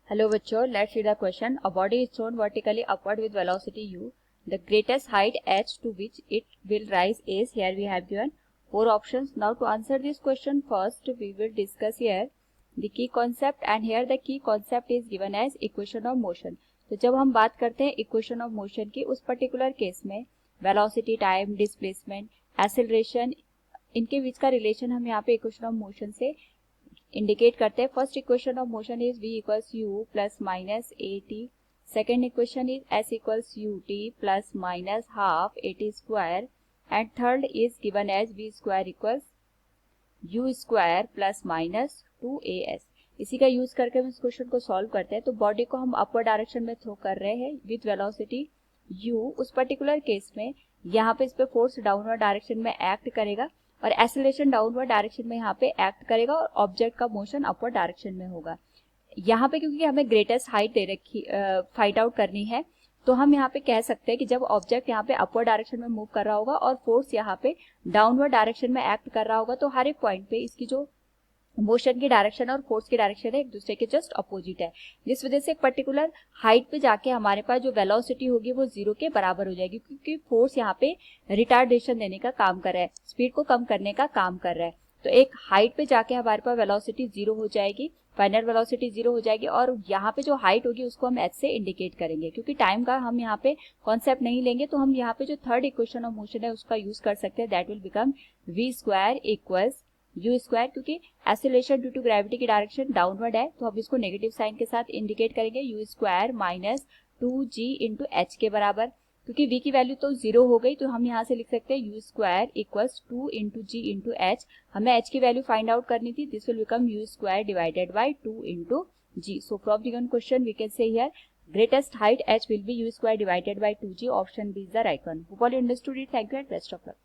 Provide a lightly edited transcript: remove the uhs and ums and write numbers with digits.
Hello बच्चों, let's read the question. A body is thrown vertically upward with velocity u. The greatest height h to which it will rise is, here we have given 4 options. Now to answer this question, first we will discuss here the key concept, and here the key concept is given as equation of motion. तो जब हम बात करते हैं equation of motion की, उस particular case में velocity, time, displacement, acceleration, इनके बीच का रिलेशन हम यहाँ पे इक्वेशन ऑफ मोशन से इंडिकेट करते हैं. First equation of motion is v equals u plus minus a t. Second equation is s equals u t plus minus half a t square. And third is given as v square equals u square plus minus 2as. इसी का use करके हम इस question को solve करते हैं. तो body को हम अपर डायरेक्शन में थ्रो कर रहे हैं विथ वेलोसिटी u. उस पर्टिकुलर केस में यहाँ पे इस पे फोर्स डाउनवर्ड डायरेक्शन में एक्ट करेगा और एक्सेलरेशन डाउनवर्ड डायरेक्शन में यहाँ पे एक्ट करेगा और ऑब्जेक्ट का मोशन अपवर्ड डायरेक्शन में होगा. यहाँ पे क्योंकि हमें ग्रेटेस्ट हाइट दे रखी फाइंड आउट करनी है, तो हम यहाँ पे कह सकते हैं कि जब ऑब्जेक्ट यहाँ पे अपवर्ड डायरेक्शन में मूव कर रहा होगा और फोर्स यहाँ पे डाउनवर्ड डायरेक्शन में एक्ट कर रहा होगा, तो हर एक पॉइंट पे इसकी जो मोशन की डायरेक्शन और फोर्स की डायरेक्शन है एक दूसरे के जस्ट अपोजिट है. जिस वजह से एक पर्टिकुलर हाइट पे जाके हमारे पास जो वेलोसिटी होगी वो 0 के बराबर हो जाएगी, क्योंकि फोर्स यहाँ पे रिटार्डेशन देने का काम कर रहा है, स्पीड को कम करने का काम कर रहा है. तो एक हाइट पे जाके हमारे पास वेलोसिटी 0 हो जाएगी, फाइनल वेलोसिटी 0 हो जाएगी, और यहाँ पे जो हाइट होगी उसको हम h से इंडिकेट करेंगे. क्योंकि टाइम का हम यहाँ पे कॉन्सेप्ट नहीं लेंगे, तो हम यहाँ पे जो थर्ड इक्वेशन ऑफ मोशन है उसका यूज कर सकते हैं. That will become v square equals you square. क्योंकि एक्सेलरेशन ड्यू टू ग्रेविटी की डायरेक्शन डाउनवर्ड है, तो हम इसको नेगेटिव साइन के साथ इंडिकेट करेंगे. You square minus 2g into H के बराबर. क्योंकि v की वैल्यू तो 0 हो गई, तो हम यहाँ से लिख सकते हैं u square equals 2 into g into h. हमें h की वैल्यू फाइंड आउट करनी थी. This will become u square divided by 2 into g. So from the given question we can say here greatest height h will be u square divided by 2g. Option B is the right one. Hope all you understood it. Thank you and best of luck.